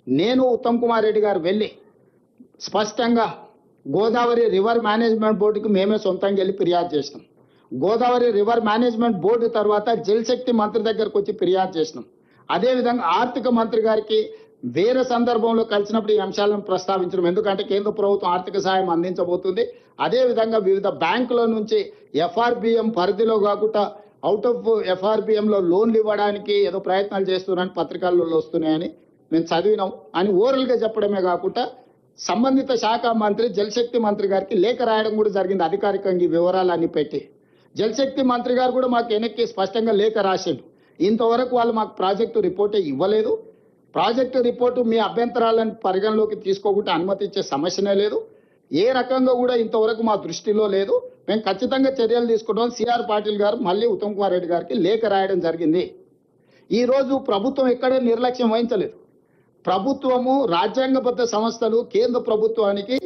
నేను ఉత్తమ్ కుమార్ రెడ్డి గారు వెళ్ళి స్పష్టంగా గోదావరి రివర్ మేనేజ్మెంట్ బోర్డుకి మేమే సొంతంగా వెళ్ళి ఫిర్యాదు చేసినాం. గోదావరి రివర్ మేనేజ్మెంట్ బోర్డు తర్వాత జలశక్తి మంత్రి దగ్గరకు వచ్చి ఫిర్యాదు చేసినాం. అదేవిధంగా ఆర్థిక మంత్రి గారికి వేరే సందర్భంలో కలిసినప్పుడు ఈ అంశాలను ప్రస్తావించడం, ఎందుకంటే కేంద్ర ప్రభుత్వం ఆర్థిక సహాయం అందించబోతుంది. అదేవిధంగా వివిధ బ్యాంకుల నుంచి ఎఫ్ఆర్బిఎం పరిధిలో కాకుండా అవుట్ ఆఫ్ ఎఫ్ఆర్బిఎంలో లోన్లు ఇవ్వడానికి ఏదో ప్రయత్నాలు చేస్తున్నారని పత్రికల్లో వస్తున్నాయని మేము చదివినాం అని ఓరల్గా చెప్పడమే కాకుండా సంబంధిత శాఖ మంత్రి జలశక్తి మంత్రి గారికి లేఖ రాయడం కూడా జరిగింది. అధికారికంగా ఈ వివరాలన్నీ పెట్టి జలశక్తి మంత్రి గారు కూడా మాకు వెనక్కి స్పష్టంగా లేఖ రాసిండు. ఇంతవరకు వాళ్ళు మాకు ప్రాజెక్టు రిపోర్టే ఇవ్వలేదు. ప్రాజెక్టు రిపోర్టు మీ అభ్యంతరాలను పరిగణలోకి తీసుకోకుండా అనుమతి ఇచ్చే సమస్యనే లేదు. ఏ రకంగా కూడా ఇంతవరకు మా దృష్టిలో లేదు. మేము ఖచ్చితంగా చర్యలు తీసుకుంటాం. సిఆర్ పాటిల్ గారు మళ్ళీ ఉత్తమ్ కుమార్ రెడ్డి గారికి లేఖ రాయడం జరిగింది. ఈరోజు ప్రభుత్వం ఎక్కడే నిర్లక్ష్యం వహించలేదు. ప్రభుత్వము రాజ్యాంగబద్ధ సంస్థలు కేంద్ర ప్రభుత్వానికి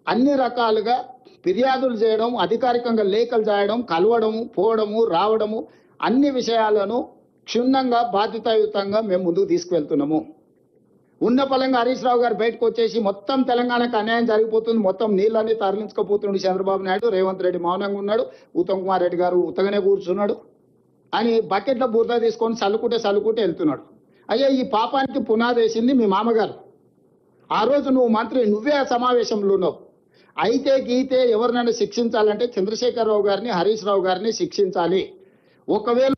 అన్ని రకాలుగా ఫిర్యాదులు చేయడం, అధికారికంగా లేఖలు చేయడం, కలవడము, పోవడము, రావడము, అన్ని విషయాలను క్షుణ్ణంగా బాధ్యతాయుతంగా మేము ముందుకు తీసుకువెళ్తున్నాము. ఉన్న పలంగా హరీష్ రావు గారు బయటకు వచ్చేసి మొత్తం తెలంగాణకు అన్యాయం జరిగిపోతుంది, మొత్తం నీళ్ళని తరలించుకుపోతున్నాడు చంద్రబాబు నాయుడు, రేవంత్ రెడ్డి మౌనంగా ఉన్నాడు, ఉత్తమ్ కుమార్ రెడ్డి గారు ఉత్తగానే కూర్చున్నాడు అని బకెట్ల బురద తీసుకొని చల్లుకుంటే వెళ్తున్నాడు. అయ్యా, ఈ పాపానికి పునాది వేసింది మీ మామగారు. ఆ రోజు నువ్వే ఆ సమావేశంలో ఉన్నావు. అయితే గీతే ఎవరినైనా శిక్షించాలంటే చంద్రశేఖరరావు గారిని, హరీష్ రావు గారిని శిక్షించాలి. ఒకవేళ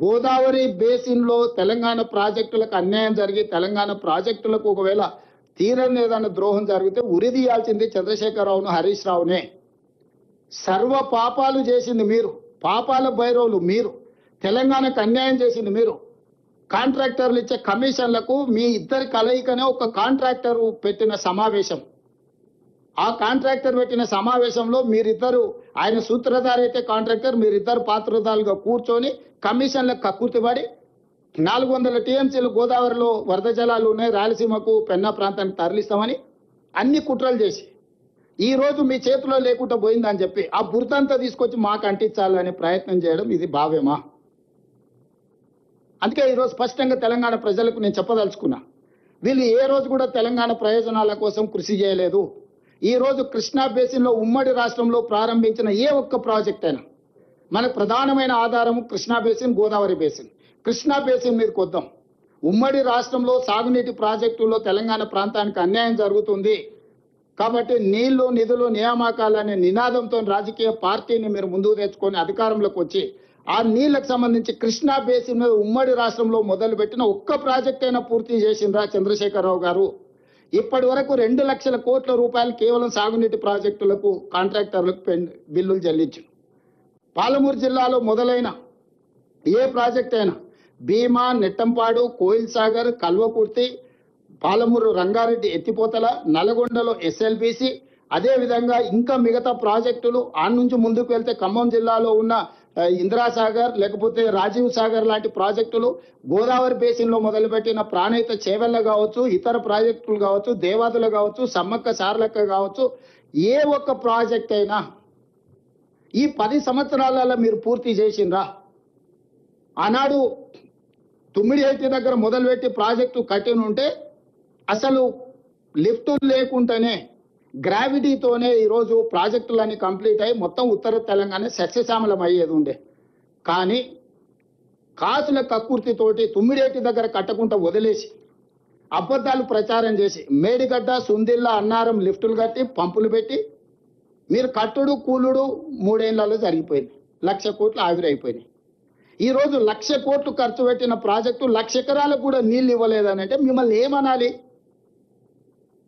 గోదావరి బేసిన్లో తెలంగాణ ప్రాజెక్టులకు అన్యాయం జరిగి తెలంగాణ ప్రాజెక్టులకు ఒకవేళ తీరని ఏదైనా ద్రోహం జరిగితే ఉరిదీయాల్సింది చంద్రశేఖరరావును, హరీష్ రావునే. సర్వ పాపాలు చేసింది మీరు, పాపాల భైరవులు మీరు, తెలంగాణకు అన్యాయం చేసింది మీరు. కాంట్రాక్టర్లు ఇచ్చే కమిషన్లకు మీ ఇద్దరి కలయికనే ఒక కాంట్రాక్టర్ పెట్టిన సమావేశం. ఆ కాంట్రాక్టర్ పెట్టిన సమావేశంలో మీరిద్దరు, ఆయన సూత్రధారి అయితే కాంట్రాక్టర్, మీరిద్దరు పాత్రధారులుగా కూర్చొని కమిషన్లకు కక్కుర్తిపడి 400 టీఎంసీలు గోదావరిలో వరద జలాలు ఉన్నాయి, రాయలసీమకు పెన్నా ప్రాంతానికి తరలిస్తామని అన్ని కుట్రలు చేసి ఈ రోజు మీ చేతిలో లేకుండా పోయిందని చెప్పి ఆ బురదంతా తీసుకొచ్చి మాకు అంటించాలనే ప్రయత్నం చేయడం ఇది భావ్యమా? అందుకే ఈరోజు స్పష్టంగా తెలంగాణ ప్రజలకు నేను చెప్పదలుచుకున్నా, వీళ్ళు ఏ రోజు కూడా తెలంగాణ ప్రయోజనాల కోసం కృషి చేయలేదు. ఈ రోజు కృష్ణా బేసిన్లో ఉమ్మడి రాష్ట్రంలో ప్రారంభించిన ఏ ఒక్క ప్రాజెక్ట్ అయినా మనకు ప్రధానమైన ఆధారము Krishna basin, Godavari basin. Krishna basin మీదకి వద్దాం. ఉమ్మడి రాష్ట్రంలో సాగునీటి ప్రాజెక్టుల్లో తెలంగాణ ప్రాంతానికి అన్యాయం జరుగుతుంది కాబట్టి నీళ్లు, నిధులు, నియామకాలనే నినాదంతో రాజకీయ పార్టీని మీరు ముందుకు తెచ్చుకొని అధికారంలోకి వచ్చి ఆ నీళ్లకు సంబంధించి కృష్ణా బేసిన్ మీద ఉమ్మడి రాష్ట్రంలో మొదలుపెట్టిన ఒక్క ప్రాజెక్ట్ అయినా పూర్తి చేసిండ్రా చంద్రశేఖరరావు గారు? ఇప్పటి వరకు 2 లక్షల కోట్ల రూపాయలు కేవలం సాగునీటి ప్రాజెక్టులకు కాంట్రాక్టర్లకు బిల్లులు చెల్లించారు. పాలమూరు జిల్లాలో మొదలైన ఏ ప్రాజెక్ట్ అయినా భీమా, నెట్టంపాడు, కోయిల్ సాగర్, కల్వకుర్తి, పాలమూరు రంగారెడ్డి ఎత్తిపోతల, నల్గొండలో ఎస్ఎల్బిసి, అదేవిధంగా ఇంకా మిగతా ప్రాజెక్టులు ఆ నుంచి ముందుకు వెళ్తే ఖమ్మం జిల్లాలో ఉన్న ఇందిరాసాగర్ లేకపోతే రాజీవ్ సాగర్ లాంటి ప్రాజెక్టులు, గోదావరి బేసిన్లో మొదలుపెట్టిన ప్రాణహిత చేవెళ్ళ కావచ్చు, ఇతర ప్రాజెక్టులు కావచ్చు, దేవాదులు కావచ్చు, సమ్మక్క సారలక్క కావచ్చు, ఏ ఒక్క ప్రాజెక్ట్ అయినా ఈ 10 సంవత్సరాలలో మీరు పూర్తి చేసిండ్రా? ఆనాడు తుమ్మిడిహెట్టి దగ్గర మొదలుపెట్టి ప్రాజెక్టు కట్టిన ఉంటే అసలు లిఫ్టులు లేకుండానే గ్రావిటీతోనే ఈరోజు ప్రాజెక్టులన్నీ కంప్లీట్ అయ్యి మొత్తం ఉత్తర తెలంగాణ సస్యశ్యామలం అయ్యేది ఉండే. కానీ కాసుల కక్కుర్తితోటి తుమ్మిడేటి దగ్గర కట్టకుండా వదిలేసి అబద్ధాలు ప్రచారం చేసి మేడిగడ్డ, సుందిల్ల, అన్నారం లిఫ్టులు కట్టి పంపులు పెట్టి మీరు కట్టుడు కూలుడు 3 ఏళ్లలో జరిగిపోయింది. 1,00,000 కోట్లు ఆవిరైపోయినాయి. ఈరోజు 1,00,000 కోట్లు ఖర్చు పెట్టిన ప్రాజెక్టు 1,00,000 ఎకరాలకు కూడా నీళ్ళు ఇవ్వలేదని అంటే మిమ్మల్ని ఏమనాలి?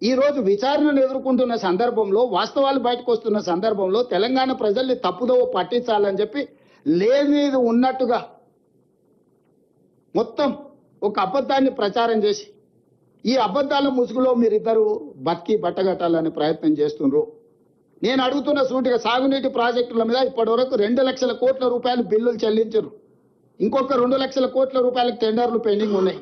ఈ రోజు విచారణను ఎదుర్కొంటున్న సందర్భంలో, వాస్తవాలు బయటకు వస్తున్న సందర్భంలో తెలంగాణ ప్రజల్ని తప్పుదోవ పట్టించాలని చెప్పి లేనిది ఉన్నట్టుగా మొత్తం ఒక అబద్ధాన్ని ప్రచారం చేసి ఈ అబద్ధాల ముసుగులో మీరిద్దరు బతికి బట్టగట్టాలని ప్రయత్నం చేస్తున్నారు. నేను అడుగుతున్న సూటిగా సాగునీటి ప్రాజెక్టుల మీద ఇప్పటి వరకు 2 లక్షల కోట్ల రూపాయలు బిల్లులు చెల్లించారు. ఇంకొక 2 లక్షల కోట్ల రూపాయలకు టెండర్లు పెండింగ్ ఉన్నాయి.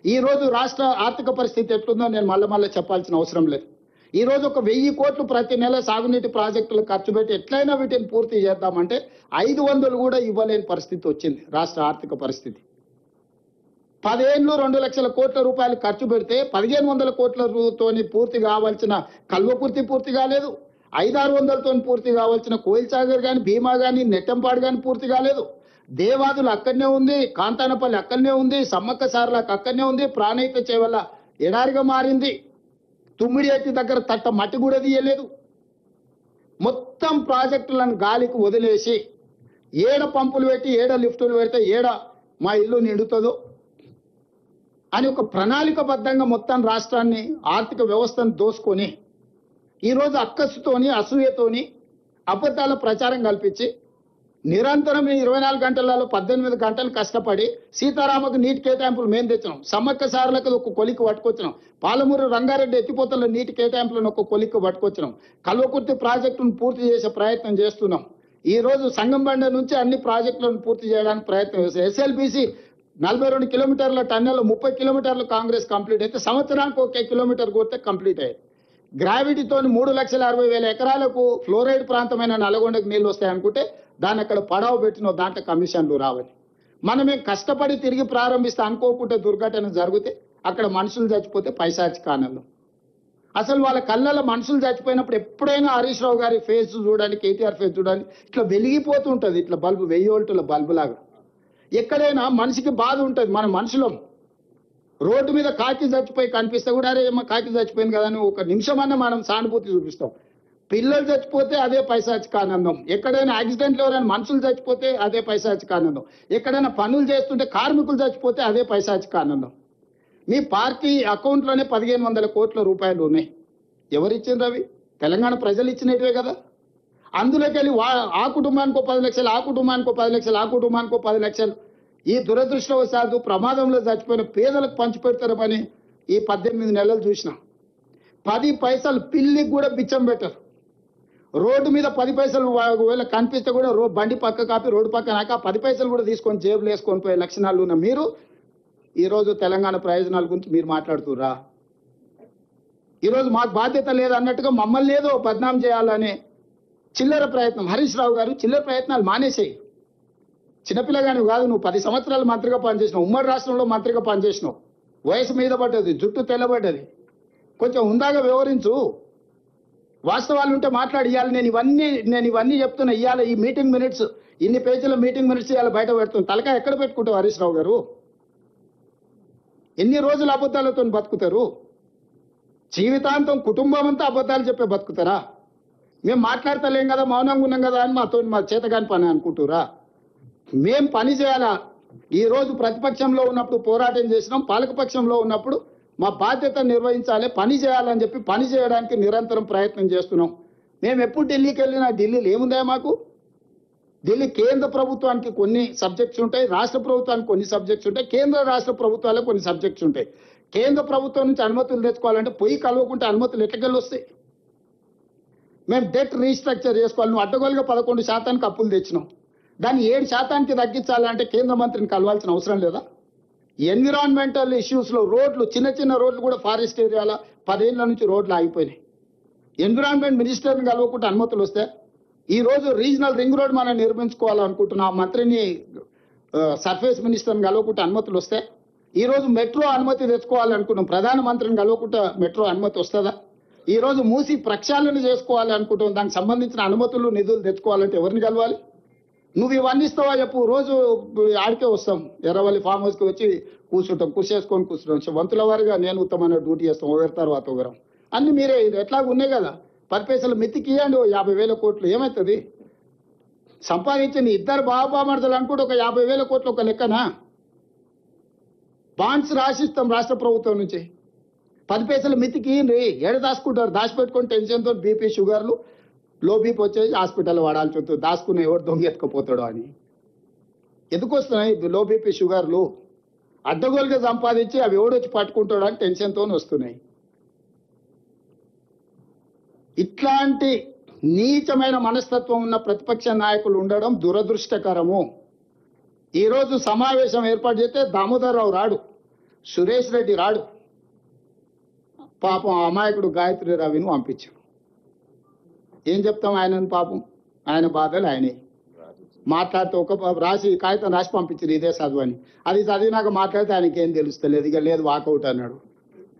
ఈ రోజు రాష్ట్ర ఆర్థిక పరిస్థితి ఎట్లుందో నేను మళ్ళీ చెప్పాల్సిన అవసరం లేదు. ఈ రోజు ఒక 1000 కోట్లు ప్రతి నెల సాగునీటి ప్రాజెక్టులు ఖర్చు పెట్టి ఎట్లయినా వీటిని పూర్తి చేద్దామంటే 500 కూడా ఇవ్వలేని పరిస్థితి వచ్చింది రాష్ట్ర ఆర్థిక పరిస్థితి. 10 ఏళ్ళు 2 లక్షల కోట్ల రూపాయలు ఖర్చు పెడితే 1500 కోట్లతోని పూర్తి కావాల్సిన కల్వకుర్తి పూర్తి కాలేదు. 500-600 తోని పూర్తి కావాల్సిన కోయిల్ సాగర్ కానీ, భీమా కానీ, నెట్టంపాడు కానీ పూర్తి కాలేదు. దేవాదులు అక్కడనే ఉంది, కాంతానపల్లి అక్కడనే ఉంది, సమ్మక్క సారలకు అక్కడనే ఉంది, ప్రాణహిత చేవల్ల ఎడారిగా మారింది. తుమ్మిడి ఎత్తి దగ్గర తట్ట మట్టి కూడా తీయలేదు. మొత్తం ప్రాజెక్టులను గాలికి వదిలేసి ఏడ పంపులు పెట్టి ఏడ లిఫ్టులు పెడితే ఏడ మా ఇల్లు నిండుతుందో అని ఒక ప్రణాళికబద్ధంగా మొత్తం రాష్ట్రాన్ని ఆర్థిక వ్యవస్థను దోసుకొని ఈరోజు అక్కసుతోని అసూయతోని అబద్ధాల ప్రచారం కల్పించి నిరంతరం 24 గంటలలో 18 గంటలు కష్టపడి సీతారామకు నీటి కేటాయింపులు మేము తెచ్చినాం. సమ్మక్క సారలకు ఒక కొలికి పట్టుకొచ్చినాం. పాలమూరు రంగారెడ్డి ఎత్తిపోతల నీటి కేటాయింపులను ఒక కొలికి పట్టుకొచ్చినాం. కల్వకుర్తి ప్రాజెక్టును పూర్తి చేసే ప్రయత్నం చేస్తున్నాం. ఈ రోజు సంగంబండ నుంచి అన్ని ప్రాజెక్టులను పూర్తి చేయడానికి ప్రయత్నం చేస్తాం. SLBC 42 కిలోమీటర్ల టన్నెల్ 30 కిలోమీటర్లు కాంగ్రెస్ కంప్లీట్ అయితే సంవత్సరానికి 1 కిలోమీటర్ కొడితే కంప్లీట్ అయ్యాయి. గ్రావిటీతో 3,60,000 ఎకరాలకు ఫ్లోరైడ్ ప్రాంతమైన నల్గొండకు నీళ్లు వస్తాయనుకుంటే దాన్ని అక్కడ పడవ పెట్టిన దాంట్లో కమిషన్లు రావని మనమే కష్టపడి తిరిగి ప్రారంభిస్తే అనుకోకుండా దుర్ఘటన జరిగితే అక్కడ మనుషులు చచ్చిపోతే పైశాచిక ఆనందం. అసలు వాళ్ళ కళ్ళలో మనుషులు చచ్చిపోయినప్పుడు ఎప్పుడైనా హరీష్ రావు గారి ఫేస్ చూడండి, KTR ఫేస్ చూడండి, ఇట్లా వెలిగిపోతుంటది, ఇట్లా బల్బు 1000 వోల్టుల బల్బు లాగా. ఎక్కడైనా మనిషికి బాధ ఉంటుంది. మన మనుషులం రోడ్డు మీద కాకి చచ్చిపోయి కనిపిస్తే కూడా అరే ఏమో కాకి చచ్చిపోయింది కదా అని ఒక నిమిషమన్నా మనం సానుభూతి చూపిస్తాం. పిల్లలు చచ్చిపోతే అదే పైశాచిక ఆనందం. ఎక్కడైనా యాక్సిడెంట్లు ఎవరైనా మనుషులు చచ్చిపోతే అదే పైశాచిక ఆనందం. ఎక్కడైనా పనులు చేస్తుంటే కార్మికులు చచ్చిపోతే అదే పైశాచిక ఆనందం. మీ పార్టీ అకౌంట్లోనే 1500 కోట్ల రూపాయలు ఉన్నాయి. ఎవరు ఇచ్చిండ్రు అవి? తెలంగాణ ప్రజలు ఇచ్చినట్టువే కదా. అందులోకి వెళ్ళి ఆ కుటుంబానికో 10 లక్షలు, ఆ కుటుంబానికో 10 లక్షలు, ఆ కుటుంబానికో 10 లక్షలు ఈ దురదృష్టవశాత్తు ప్రమాదంలో చచ్చిపోయిన పేదలకు పంచిపెడతారని ఈ 18 నెలలు చూసిన. 10 పైసలు పిల్లికి కూడా బిచ్చం పెట్టరు. రోడ్డు మీద 10 పైసలు ఒకవేళ కనిపిస్తే కూడా బండి పక్క కాపి రోడ్డు పక్కనాక 10 పైసలు కూడా తీసుకొని జేబులు వేసుకొని పోయే లక్షణాలు ఉన్న మీరు ఈరోజు తెలంగాణ ప్రయోజనాల గురించి మీరు మాట్లాడుతురా? ఈరోజు మాకు బాధ్యత లేదన్నట్టుగా మమ్మల్ని ఏదో బద్నాం చేయాలనే చిల్లర ప్రయత్నం. హరీష్ రావు గారు చిల్లర ప్రయత్నాలు మానేసేయి. చిన్నపిల్లగాని కాదు, నువ్వు 10 సంవత్సరాలు మంత్రిగా పనిచేసినావు, ఉమ్మడి రాష్ట్రంలో మంత్రిగా పనిచేసినావు, వయసు మీద పడ్డది, జుట్టు తెల్లబడ్డది, కొంచెం హుందాగా వ్యవహరించు. వాస్తవాలు ఉంటే మాట్లాడి. ఇవ్వాలి నేను ఇవన్నీ చెప్తున్నా. ఇవాళ ఈ మీటింగ్ మినిట్స్, ఇన్ని పేజీల మీటింగ్ మినిట్స్ ఇవాళ బయట పెడుతుంది. తలకాయ ఎక్కడ పెట్టుకుంటావు హరీష్ రావు గారు? ఎన్ని రోజులు అబద్ధాలతో బతుకుతారు? జీవితాంతం కుటుంబం అంతా అబద్ధాలు చెప్పే బతుకుతారా? మేము మాట్లాడతలేం కదా, మౌనంగా ఉన్నాం కదా అని మా చేతగాని పని అనుకుంటురా? మేం పని చేయాలా? ఈ రోజు ప్రతిపక్షంలో ఉన్నప్పుడు పోరాటం చేసినాం, పాలకపక్షంలో ఉన్నప్పుడు మా బాధ్యత నిర్వహించాలి, పని చేయాలని చెప్పి పని చేయడానికి నిరంతరం ప్రయత్నం చేస్తున్నాం. మేము ఎప్పుడు ఢిల్లీకి వెళ్ళినా ఢిల్లీలో ఏముందా మాకు? ఢిల్లీ కేంద్ర ప్రభుత్వానికి కొన్ని సబ్జెక్ట్స్ ఉంటాయి, రాష్ట్ర ప్రభుత్వానికి కొన్ని సబ్జెక్ట్స్ ఉంటాయి, కేంద్ర రాష్ట్ర ప్రభుత్వాలకు కొన్ని సబ్జెక్ట్స్ ఉంటాయి. కేంద్ర ప్రభుత్వం నుంచి అనుమతులు తెచ్చుకోవాలంటే పొయ్యి కలవకుంటే అనుమతులు ఎట్లకెళ్ళి వస్తాయి? మేము డెట్ రీస్ట్రక్చర్ చేసుకోవాలి. నువ్వు అడ్డగోలుగా 11% అప్పులు తెచ్చినావు, దాన్ని 7% తగ్గించాలంటే కేంద్ర మంత్రిని కలవాల్సిన అవసరం లేదా? ఎన్విరాన్మెంటల్ ఇష్యూస్లో రోడ్లు, చిన్న రోడ్లు కూడా ఫారెస్ట్ ఏరియాలో 10 ఏళ్ల నుంచి రోడ్లు ఆగిపోయినాయి. ఎన్విరాన్మెంట్ మినిస్టర్ని కలవకుండా అనుమతులు వస్తే ఈ రోజు రీజనల్ రింగ్ రోడ్ మనం నిర్మించుకోవాలనుకుంటున్నా, మంత్రిని సర్ఫేస్ మినిస్టర్ని కలవకుండా అనుమతులు వస్తే ఈ రోజు మెట్రో అనుమతి తెచ్చుకోవాలనుకుంటున్నాం, ప్రధానమంత్రిని కలవకుండా మెట్రో అనుమతి వస్తుందా? ఈ రోజు మూసి ప్రక్షాళన చేసుకోవాలి అనుకుంటున్నాం, దానికి సంబంధించిన అనుమతులు నిధులు తెచ్చుకోవాలంటే ఎవరిని కలవాలి? నువ్వు ఇవన్నీ ఇస్తావా చెప్పు? రోజు ఆడికే వస్తాం, ఎర్రవల్లి ఫామ్ హౌస్కి వచ్చి కూర్చుంటాం, కూర్చుంటాం. వంతుల వారిగా నేను ఉత్తమైన డ్యూటీ చేస్తాం, ఒకరి తర్వాత ఒకరం. అన్ని మీరే ఎట్లాగ ఉన్నాయి కదా. 10 పైసలు మెత్తికి ఇవ్వండి, 50,000 కోట్లు ఏమవుతుంది? సంపాదించింది ఇద్దరు బాబామర్దలు అనుకుంటే ఒక 50,000 కోట్లు ఒక లెక్కనా? బాండ్స్ రాసిస్తాం రాష్ట్ర ప్రభుత్వం నుంచి. 10 పైసలు మితికి ఏడ దాచుకుంటారు? దాచిపెట్టుకొని టెన్షన్తో బీపీ షుగర్లు లో బీపీ వచ్చేసి హాస్పిటల్ వాడాల్సి వస్తుంది, దాచుకుని ఎవరు దొంగ ఎత్తుకపోతాడో అని. ఎందుకు వస్తున్నాయి లో బీపీ షుగర్లు? అడ్డగోలుగా సంపాదించి అవి ఎవడొచ్చి పట్టుకుంటాడు అని టెన్షన్తో వస్తున్నాయి. ఇట్లాంటి నీచమైన మనస్తత్వం ఉన్న ప్రతిపక్ష నాయకులు ఉండడం దురదృష్టకరము. ఈరోజు సమావేశం ఏర్పాటు చేస్తే దామోదర్ రావు రాడు, సురేష్ రెడ్డి రాడు, పాపం అమాయకుడు గాయత్రి రవిని పంపించాడు. ఏం చెప్తాం ఆయనను? పాపం ఆయన బాధలు ఆయనే. మాట్లాడితే రాసి కాగితం రాసి పంపించారు ఇదే చదువు అని. అది చదివినాక మాట్లాడితే ఆయనకి ఏం తెలుస్తలేదు, ఇక లేదు వాకౌట్ అన్నాడు.